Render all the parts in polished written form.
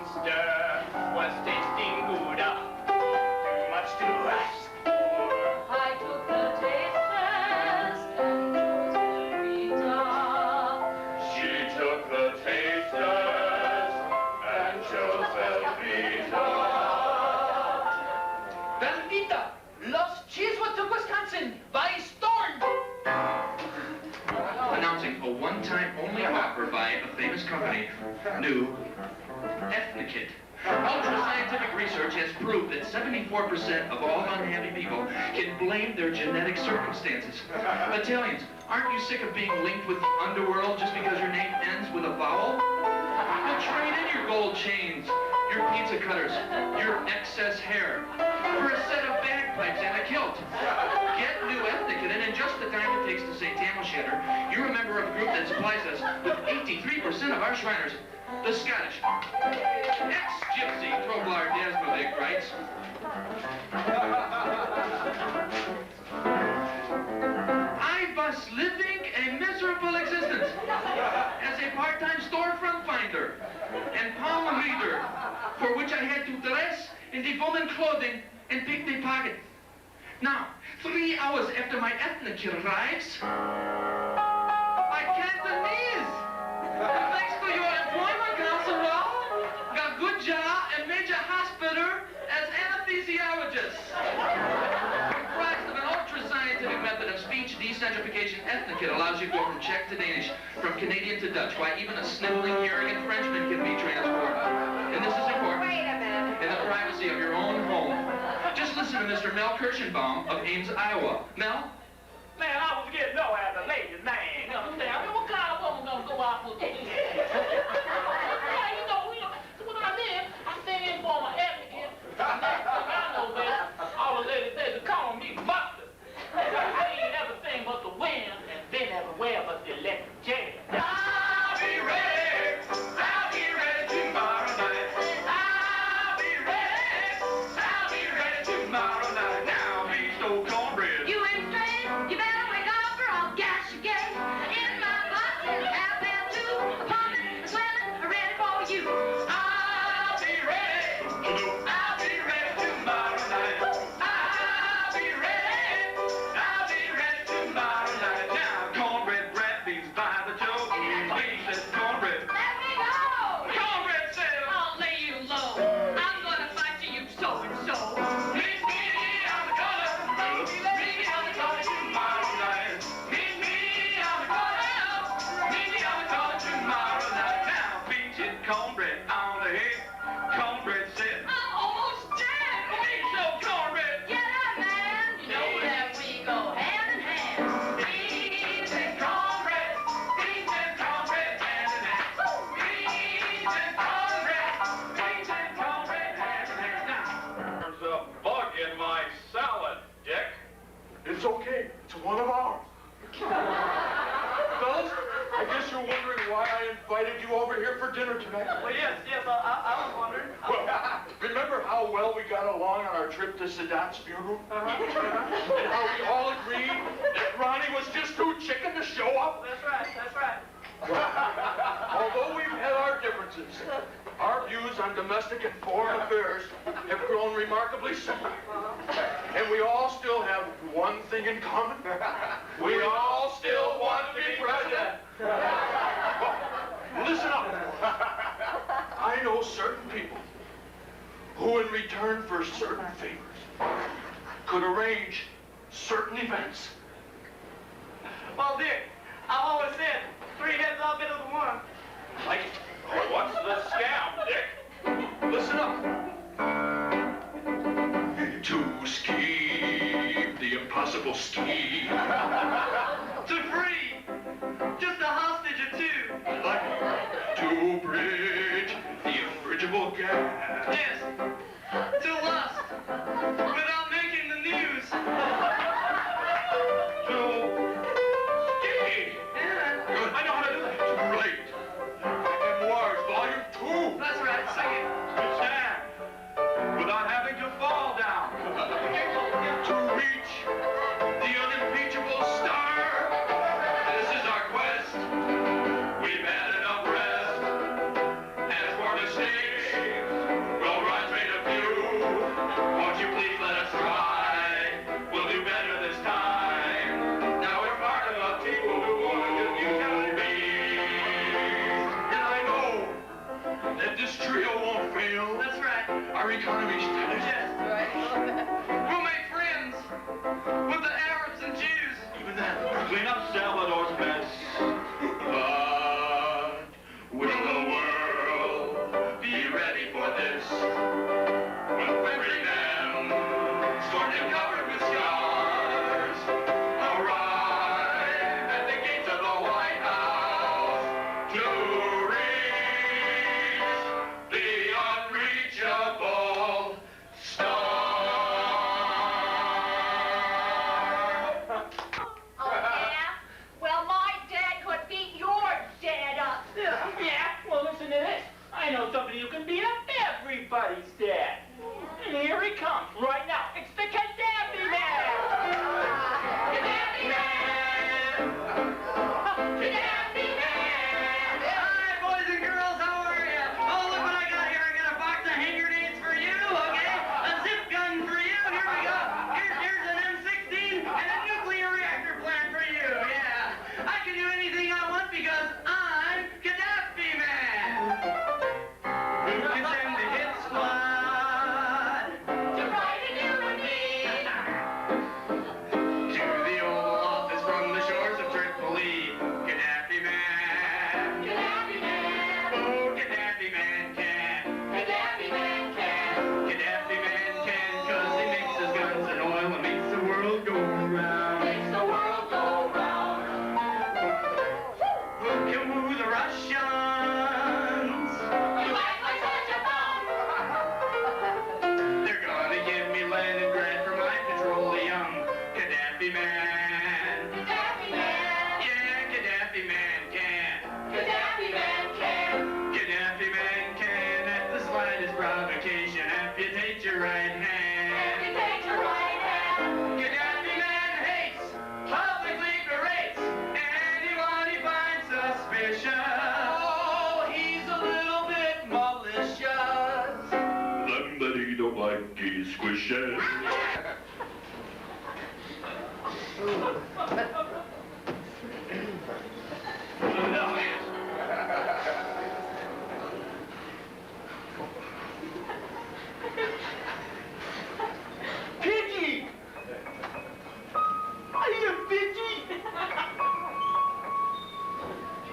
taster was tasting good. Too much to ask for. I took the tasters and chose Elvita. She took the tasters and chose Elvita. Velveeta loves cheesewood to Wisconsin by storm. Announcing a one-time only offer by a famous company, new Ethnikit. Ultra-scientific research has proved that 74% of all unhappy people can blame their genetic circumstances. Italians, aren't you sick of being linked with the underworld just because your name ends with a vowel? Well, trade in your gold chains, your pizza cutters, your excess hair, for a set of bagpipes and a kilt. Get new Ethnikit, and in just the time it takes to say Tam O'Shanter, you're a member of a group that supplies us with 83% of our Shriners. The Scottish ex-gypsy Troglar Dasmovik writes, I was living a miserable existence as a part-time storefront finder and palm reader, for which I had to dress in the woman clothing and pick the pocket. Now, 3 hours after my Ethnikit arrives, I can't sneeze. And thanks to your employment, Constable, got good job and major hospital as anesthesiologist. Comprised of an ultra-scientific method of speech decentrification, Ethnikit allows you to go from Czech to Danish, from Canadian to Dutch, why even a sniveling, arrogant Frenchman can be transformed. And this is important. Wait a minute. In the privacy of your own home. Just listen to Mr. Mel Kirschenbaum of Ames, Iowa. Mel? Man, I was getting no as a ladies' man. You understand? I mean, what kind of woman gonna go out for this? Yeah, you know, what I did, I stayed in for my Ethnikit. Next thing I know, baby, all the ladies said to call me Buster. I ain't everything but the wind, and been everywhere but the electric chair. I'll be ready. I'll be ready tomorrow night. I'll be ready. I'll be ready tomorrow night. Now, be so cornbread. You ain't straight. You better wake up or I'll gas you gay. In my pocket, have been too. Pumping, swelling, ready for you. I'll be ready. I'll be ready tomorrow night. I'll be ready. I'll be ready tomorrow night. Now, cornbread rat beans by the joke. Beans says cornbread. Let me go. Cornbread says, I'll lay you low. I'm gonna fight you so and so. meet me on the corner. Meet me on the corner tomorrow night. Meet me on the corner. Meet me on the corner tomorrow night. Now, beans and cornbread on the head. Cornbread said, I'm almost dead. me so cornbread. Get up, man. You know that we go hand in hand. Beans and cornbread. Beans and cornbread hand in hand. Beans and cornbread. Beans and cornbread hand in hand. Now, there's a bug in my salad, Dick. It's okay. It's one of ours. Fellas, I guess you're wondering why I invited you over here for dinner tonight. Well, yes, I was wondering. Well, remember how well we got along on our trip to Sadat's funeral? And how we all agreed that Ronnie was just too chicken to show up? That's right. Although we've had our differences, our views on domestic and foreign affairs have grown remarkably similar. And we all still have one thing in common. We all still want to be president. Well, listen up. I know certain people who, in return for certain favors, could arrange certain events. Well, Dick, I've always said 3 heads are better than one. Like, What's the scam, Dick? listen up. To scheme the impossible scheme. To free just a hostage or two. Like to bridge the unbridgeable gap. Yes, to lust without making the news. To stay. Yeah. I know how to do that. To relate. Memoirs, Volume 2. That's right, sing it. To stand without having to fall down. To reach the unimpeachable star. This is our quest. We've had enough rest. As for the stage, Bill. That's right. Our economy strategy. Yes, right. We'll make friends with the Arabs and Jews. Even that. Clean up Salvador's mess. But will the world be ready for this? When free men, scorned and covered with scars, arrive at the gates of the White House to reach the unreachable star. Oh, yeah? Well, my dad could beat your dad up. Yeah, well, listen to this. I know somebody who can beat up everybody's dad. And here he comes, right now. It's the Gaddafi Man! Gaddafi Man! Gaddafi Man! Hi, boys and girls, how are ya? Oh, look what I got here. I got a box of hand grenades for you, okay? A zip gun for you. Here we go. Here's an M16 and a nuclear reactor plant for you. Yeah. I can do anything I want because I'm Gaddafi Man. Who can send the hit squad To ride in you and me. to the Oval Office from the shores of Tripoli? Gaddafi Man. Gaddafi Man. Oh, Gaddafi Man can. Gaddafi Man can. Gaddafi Man can, 'cause he mixes guns and oil and makes the world go round. Makes the world go round. Who can woo the Russians? You act like such a bum. They're gonna give me Leningrad for my petroleum. Gaddafi Man. Gaddafi Man. Yeah, Gaddafi Man can. Gaddafi Man can. Gaddafi Man can, at the slightest provocation, amputate your right hand. Amputate your right hand. Gaddafi Man hates, publicly berates anyone he finds suspicious. Oh, he's a little bit malicious. Somebody don't like his squishes. Pidgey! Are you Pidgey?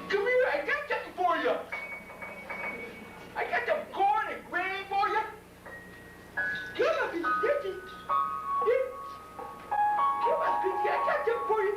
Come here, I got something for you. I got some corn and grain for you. Come on, Pidgey. Come on, Pidgey, I got something for you.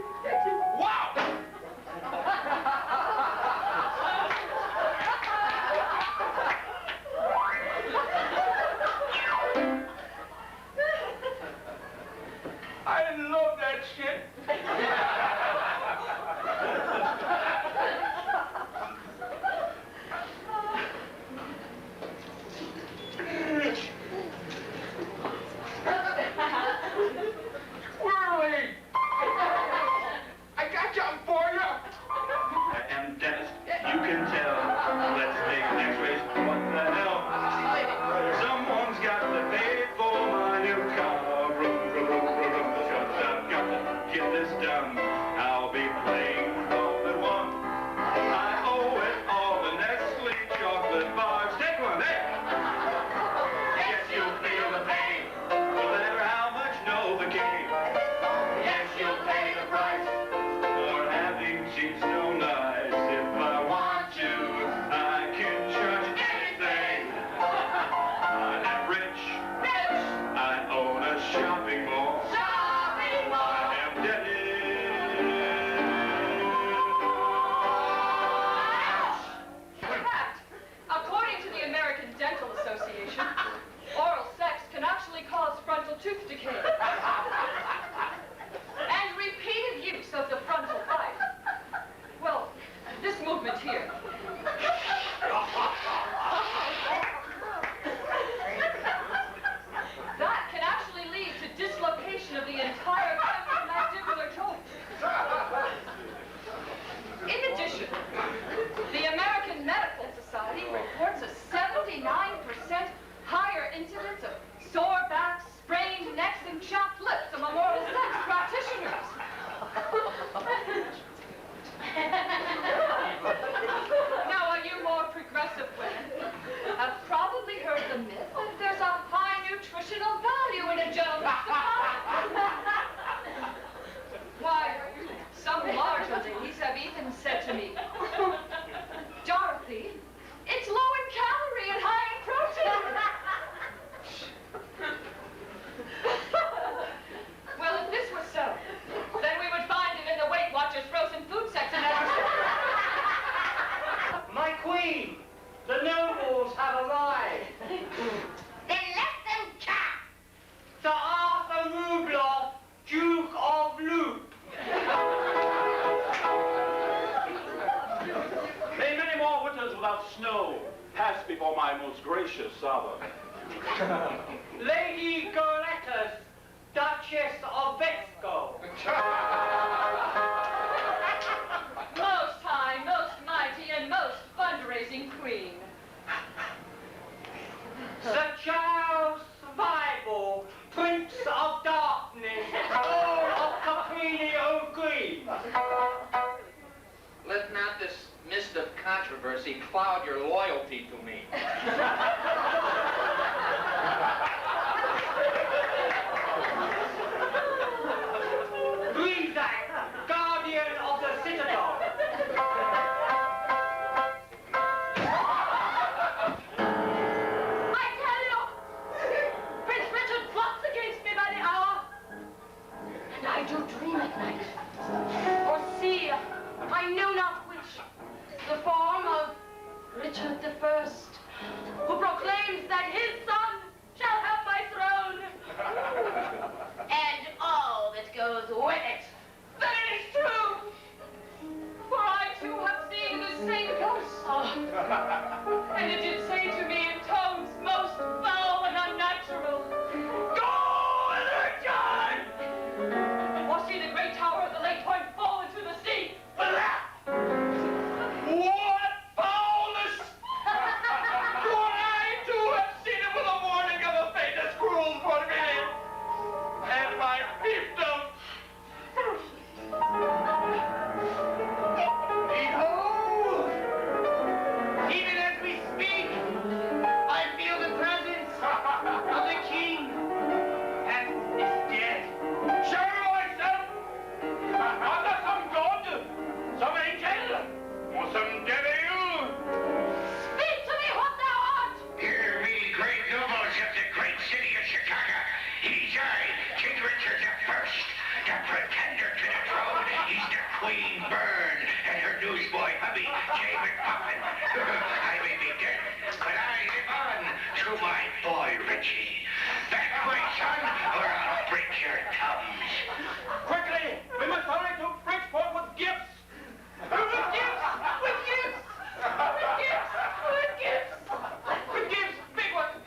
delicious Saba. Lady Goretta's Duchess of Vesco. Most high, most mighty, and most fundraising queen. Sir Charles Bible, Prince of Darkness, Earl of Caprini O'Green. Let not this mist of controversy cloud your loyalty to me. Breezac, Guardian of the Citadel. I tell you, Prince Richard plots against me by the hour. And I do dream at night, or see, I know not which, the form of Richard I, who proclaims that his son shall have my throne. And all that goes with it. That it is true. For I too have seen the same ghost. And it did say to me in tones most foul and unnatural, "Go, Richard!" Or see the great tower of the Lake Point fall into the sea. What foulness! For I too have seen it with the warning of a fate as cruel for me and my fiefdom. Behold! Even as we speak, I feel the presence of the king and is dead. Show myself! Under some god, some angel, or some devil. Speak to me what thou art! Hear me, great nobles of the great city of Chicago. He's I, King Richard I, the pretender to the throne. He's the Queen Byrne and her newsboy hubby, David Puffin. I may be dead, but I live on through my boy Richie. Back, my son, or I'll break your thumbs. Quickly, we must hurry to Bridgeport with gifts. With gifts! With gifts! With gifts! With gifts! With gifts, big ones.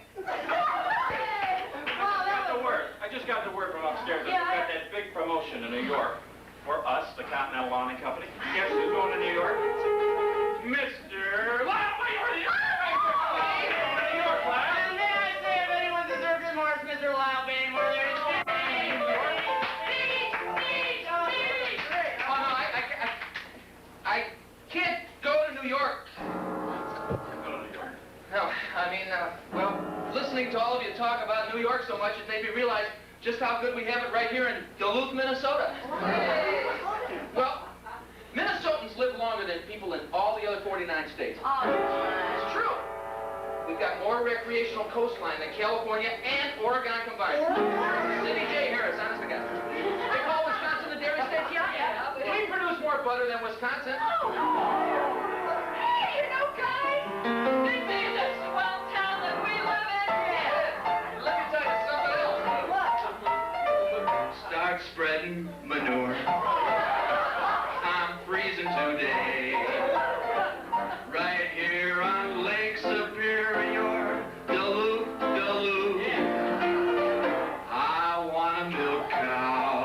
I just got the word from upstairs that we got that big promotion in New York. For us, the Continental Lawn Company. Guess who's going to New York? Mr. Lyle, wait, where are you? New York, Lyle. And may I say, if anyone deserves remorse, Mr. Lyle Bain, where there is Oh, no, I can't go to New York. Go to New York. No, I mean, well, listening to all of you talk about New York so much, it made me realize just how good we have it right here in Duluth, Minnesota. Well, Minnesotans live longer than people in all the other 49 states. It's true. We've got more recreational coastline than California and Oregon combined. Sidney J. Harris, honest to God. They call Wisconsin the dairy state? Yeah. We produce more butter than Wisconsin. Hey, you know, guys, this is a swell town that we live in. Let me tell you something else. Start spreading manure. I'm freezing today. Right here on Lake Superior, Duluth, Duluth. I want a milk cow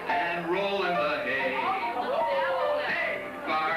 and roll in the hay. Hey, far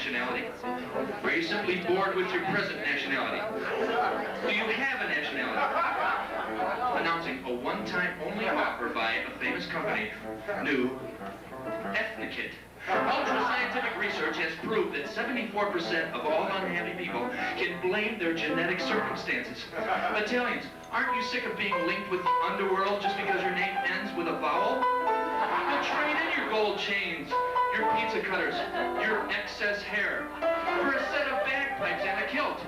nationality? Or are you simply bored with your present nationality? Do you have a nationality? Announcing a one-time only offer by a famous company, new Ethnikit. Ultra-scientific research has proved that 74% of all unhappy people can blame their genetic circumstances. Italians, aren't you sick of being linked with the underworld just because your name ends with a vowel? Well, trade in your gold chains, your pizza cutters, your excess hair, for a set of bagpipes and a kilt.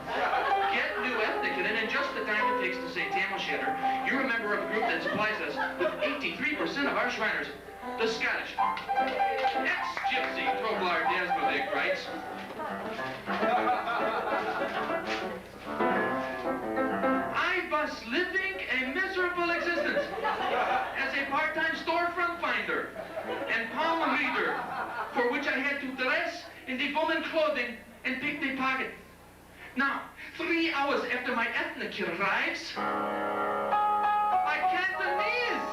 Get new Ethnikit, and in just the time it takes to say Tam O'Shanter, you're a member of a group that supplies us with 83% of our Shriners. The Scottish ex-gypsy Troglar Dasmovik writes, I was living a miserable existence as a part-time storefront finder and palm reader, for which I had to dress in the woman clothing and pick the pocket. Now, 3 hours after my Ethnikit arrives, I Cantonese.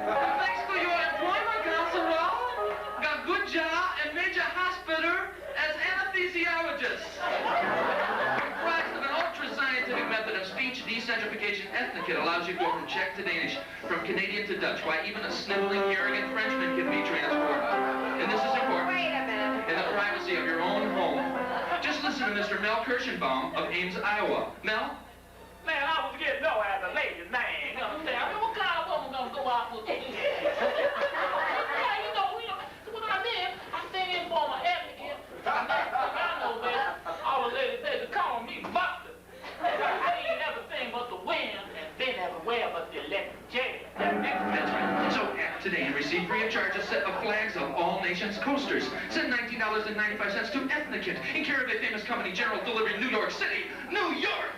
Thanks to your employment counselor, got good job and major hospital as anesthesiologist. Comprised of an ultra-scientific method of speech decentrification, Ethnikit allows you to go from Czech to Danish, from Canadian to Dutch, why even a sniveling, arrogant Frenchman can be transformed. And this is important. Wait a minute. In the privacy of your own home. Just listen to Mr. Mel Kirschenbaum of Ames, Iowa. Mel? Man, I was getting no as a ladies' man. You understand? I mean, what kind of woman gonna go out with me? Yeah, you know, what I mean, I'm staying for my Ethnikit. And next thing I know, man, all the ladies say to call me Buster. I ain't everything but the wind, and been everywhere but the electric chair. That's right. So act today and receive free of charge a set of flags of all nations coasters. Send $19.95 to Ethnikit in care of a famous company, General Delivery, New York City, New York.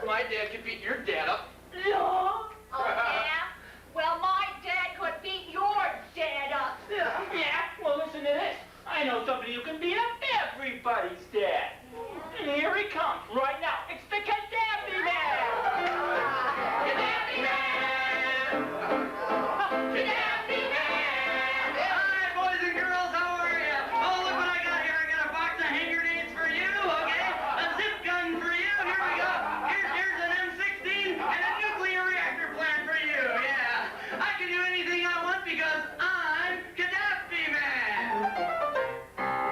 My dad could beat your dad up. No. Oh, yeah? Well, my dad could beat your dad up. Yeah, well, listen to this. I know somebody who can beat up everybody's dad. And here he comes, right now. It's the Gaddafi Man! Gaddafi Man! Gaddafi Man! Hi, boys and girls, how are ya? Oh, look what I got here. I got a box of hand grenades for you, okay? A zip gun for you. Here we go. Here's an M16 and a nuclear reactor plant for you. Yeah. I can do anything I want because I'm Gaddafi Man.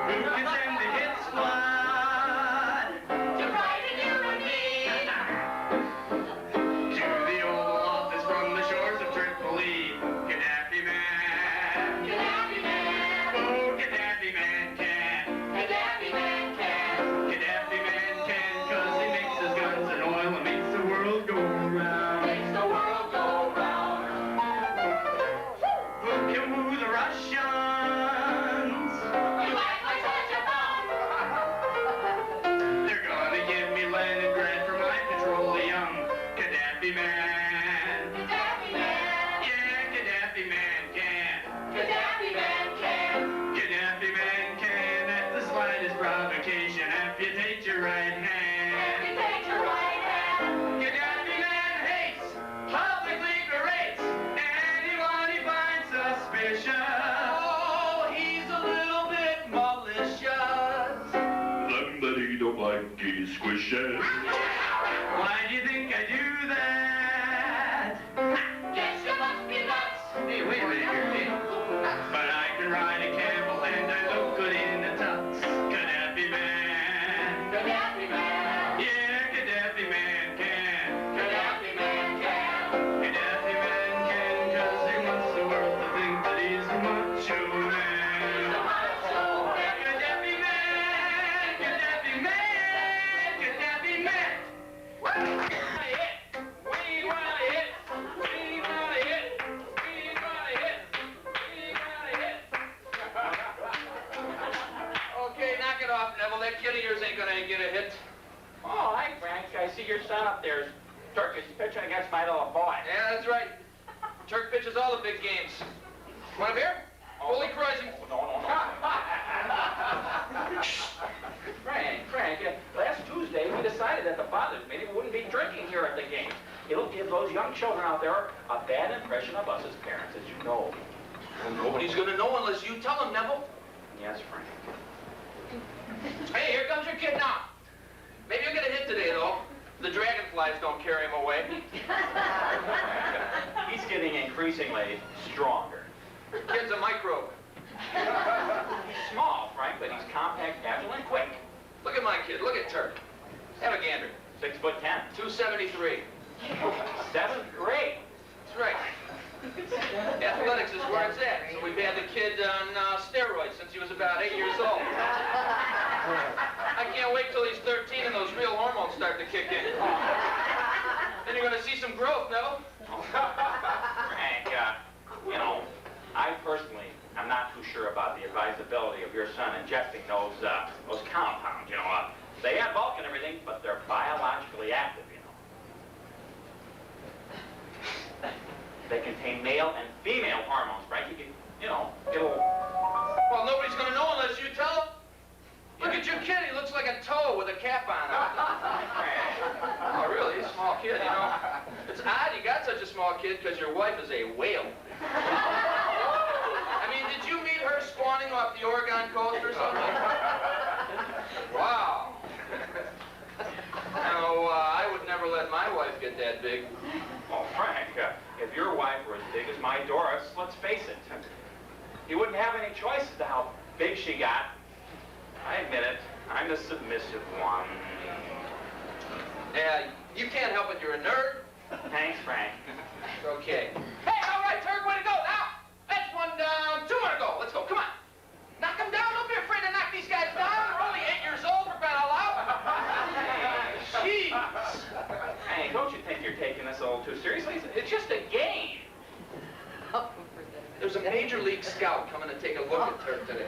Who can send the hit squad To fight you and me. to the Oval Office from the shores of Tripoli? Gaddafi Man. Gaddafi Man. Oh, Gaddafi Man can. Gaddafi Man can. Gaddafi Man can, 'cause he mixes guns and oil and makes the world go round. Makes the world go round. Who can woo the Russians? You act like such a bum. They're gonna give me Leningrad for my petroleum. Gaddafi Man. Gaddafi Man. Yeah, Gaddafi Man can. Gaddafi Man can. Gaddafi Man can, at the slightest provocation, amputate your right hand. Amputate your right hand. Gaddafi Man hates, publicly berates anyone he finds suspicious. Oh, he's a little bit malicious. Somebody don't like getting squishes. Why do you think I do that? Guess you must be nuts. Hey, wait a minute here, Dave. But I can ride a camel and I look good in the tux. Gaddafi Man. Gaddafi Man. Yeah, Gaddafi Man can. Gaddafi Man can. Gaddafi Man can, 'cause he wants the world to think that he's a macho man. The macho man. Gaddafi Man. Gaddafi Man. Gaddafi Man. Okay, knock it off, Neville. That kid of yours ain't gonna get a hit. Oh, hi, Frank. I see your son up there is Turkish pitching against my little boy. Yeah, that's right. Turk pitches all the big games. Want a beer? Fully crazy. No. Frank, last Tuesday we decided that the fathers meeting wouldn't be drinking here at the game. It'll give those young children out there a bad impression of us as parents, as you know. Well, nobody's gonna know unless you tell them, Neville. Yes, Frank. Hey, here comes your kid now. Maybe you'll get a hit today, though. The dragonflies don't carry him away. He's getting increasingly stronger. Kid's a microbe. He's small, Frank, but he's compact, agile, and quick. Look at my kid. Look at Turk. Have a gander. 6'10". 273. 7th grade. That's right. Athletics is where it's at. So we've had the kid on steroids since he was about 8 years old. I can't wait till he's 13 and those real hormones start to kick in. Then you're going to see some growth, Neville. Frank, you know, I personally am not too sure about the advisability of your son ingesting those compounds, you know. They have bulk and everything, but they're biologically active, you know. They contain male and female hormones, Frank. It'll... Well, nobody's going to know unless you tell them. Look at your kid. He looks like a toe with a cap on. Oh, really? He's a small kid, you know. It's odd you got such a small kid because your wife is a whale. I mean, did you meet her spawning off the Oregon coast or something? Wow. No, I would never let my wife get that big. Oh, Frank, if your wife were as big as my Doris, let's face it, you wouldn't have any choice as to how big she got. I admit it. I'm the submissive one. Yeah, you can't help it. You're a nerd. Thanks, Frank. Okay. Hey, all right, Turk, way to go. Now, that's one down, 2 more to go. Let's go. Come on. Knock them down. Don't be afraid to knock these guys down. They're only 8 years old, for crying out loud. Jeez. Hey, don't you think you're taking this a little too seriously? It's just a game. There's a major league scout coming to take a look at Turk today.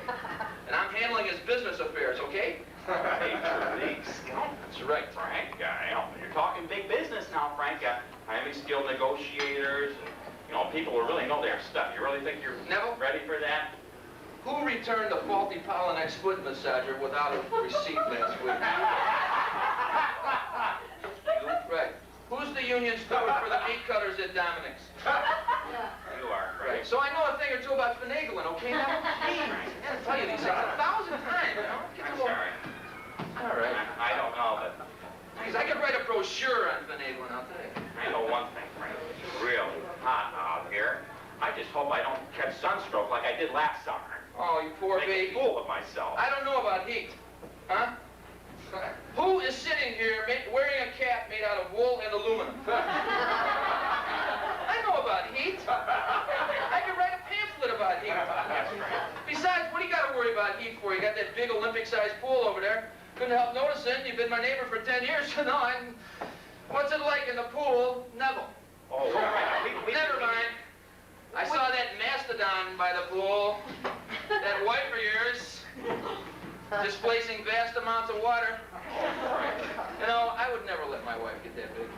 And I'm handling his business affairs, okay? Major league scout? That's right. Frank, you're talking big business now, Frank. Highly skilled negotiators, and, you know, people who really know their stuff. You really think you're Neville? ready for that? Who returned the faulty Pollenex foot massager without a receipt last week? Right. Who's the union steward for the meat cutters at Dominic's? You are, Frank. Right. So I know a thing or two about finagling, okay? Now, please, I gotta tell you these things 1,000 times, you know? I'm sorry. All right. I don't know, but Please, I could write a brochure on finagling, I'll tell you. I know one thing, Frank. It's really hot out here. I just hope I don't catch sunstroke like I did last summer. Oh, you poor Make baby. a fool of myself. I don't know about heat. Huh? Who is sitting here wearing a cap made out of wool and aluminum? I know about heat. I could write a pamphlet about heat. Besides, what do you got to worry about heat for? You got that big Olympic-sized pool over there. Couldn't help noticing. You've been my neighbor for 10 years, so no, what's it like in the pool? Neville. Oh, right. Never mind. I saw that mastodon by the pool. That wife of yours. Displacing vast amounts of water. You know, I would never let my wife get that big.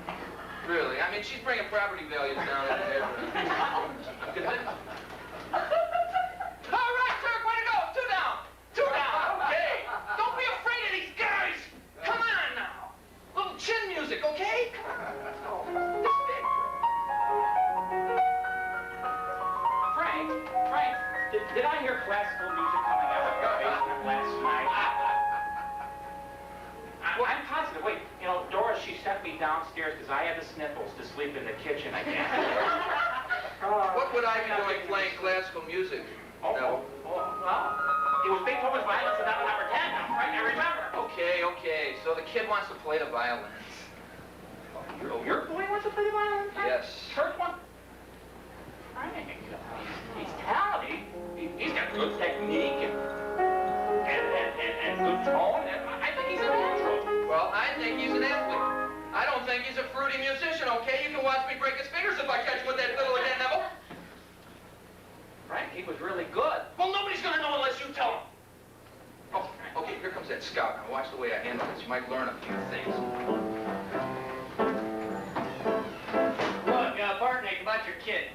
Really. I mean, she's bringing property values down in there. I'm convinced. All right, Turk, way to go. 2 down. 2 down. Okay. Don't be afraid of these guys. Come on now. Little chin music, okay? This big. Frank, did I hear classical music coming out of your basement last night? I'm positive. Wait, you know, Doris, she sent me downstairs because I had the sniffles to sleep in the kitchen again. What would I be doing playing classical music? Well, it was Beethoven's Violin Sonata number 10, now, Frank, I remember. Okay. So the kid wants to play the violins. Your boy wants to play the violin? Frank? Yes. Turk wants... Frank, he's talented. He's got good technique and good tone, and I think he's a natural. Well, I think he's an athlete. I don't think he's a fruity musician, okay? You can watch me break his fingers if I catch him with that fiddle again, Neville. Frank, he was really good. Well, nobody's gonna know unless you tell him. Oh, okay, here comes that scout. Now watch the way I handle this. You might learn a few things. Look, Bartnick, about your kid.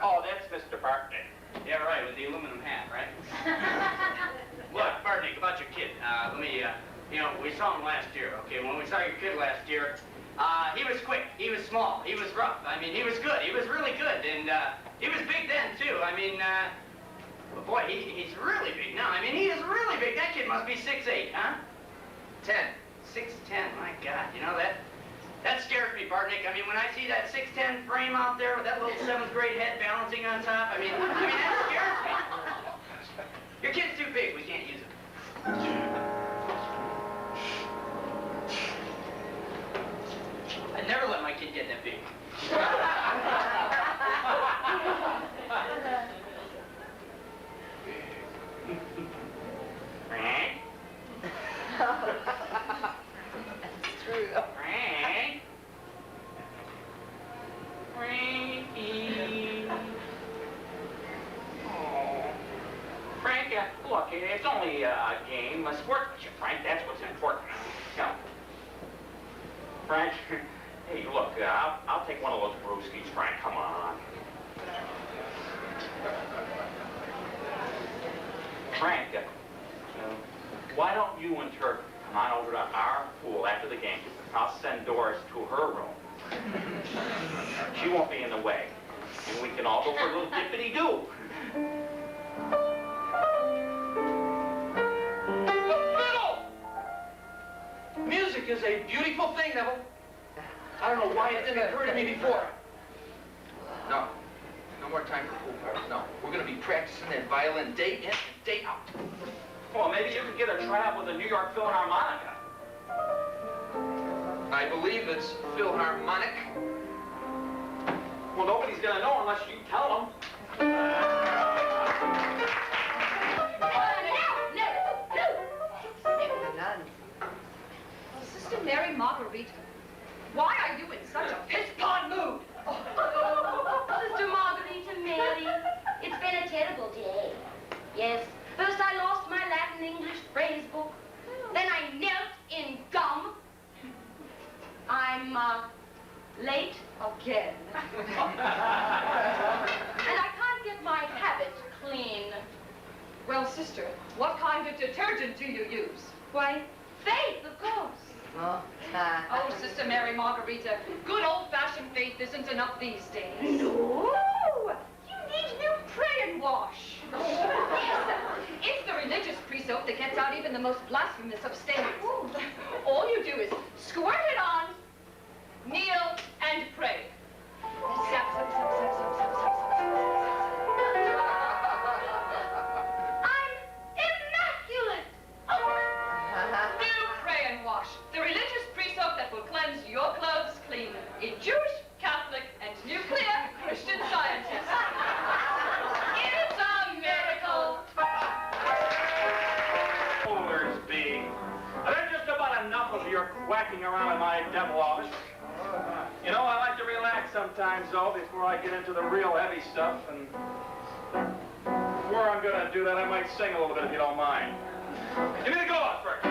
Oh, that's Mr. Bartnick. Yeah, right. the aluminum hat, right? Look, Bartnick, about your kid. We saw him last year, okay? When we saw your kid last year, he was quick, he was small, he was rough. I mean, he was good, he was really good, and he was big then, too. I mean, but boy, he's really big now. I mean, he is really big. That kid must be 6'8", huh? 10. 6'10", my God, you know, that scares me, Bartnick. I mean, when I see that 6'10" frame out there with that little 7th grade head balancing on top, I mean, that scares me. Your kid's too big, we can't use him. I'd never let my kid get that big. Frank? That's true. Frank? Frankie? Oh. Frank, look, it's only a game. Sportsmanship, Frank, that's what's important. Come. Frank, hey, look, I'll take one of those brewskis, Frank. Come on. Frank, why don't you and Turk come on over to our pool after the game? I'll send Doris to her room. She won't be in the way. And we can all go for a little dippity-doo. Fiddle! Music is a beautiful thing, Neville. I don't know why it didn't occur to me before. No. No more time for pool parties. No. We're going to be practicing that violin day in and day out. Well, maybe you could get a tryout with the New York Philharmonica. I believe it's Philharmonic. Well, nobody's going to know unless you tell them. Sister Mary Marguerite, why are you in such a piss-pot mood? Sister Margarita, Mary, it's been a terrible day. Yes, first I lost my Latin English phrase book, then I knelt in gum. I'm, late again. And I can't get my habit clean. Well, sister, what kind of detergent do you use? Why, Faith, of course. Oh, Oh, Sister Mary Margarita, good old-fashioned faith isn't enough these days. No, you need new pray and wash. It's the religious pre-soap that gets out even the most blasphemous of stains. All you do is squirt it on, kneel, and pray. Zap, zap, zap, zap, zap, zap, zap, zap. I'm immaculate. New pray and wash, the religious pre-soap that will cleanse your clothes clean in Jewish, Catholic, and nuclear Christian sciences. It's a miracle. Oversby. There's just about enough of your quacking around in my devil office. You know, I like to relax sometimes, though, before I get into the real heavy stuff. And before I'm going to do that, I might sing a little bit, if you don't mind. Give me the go-off first.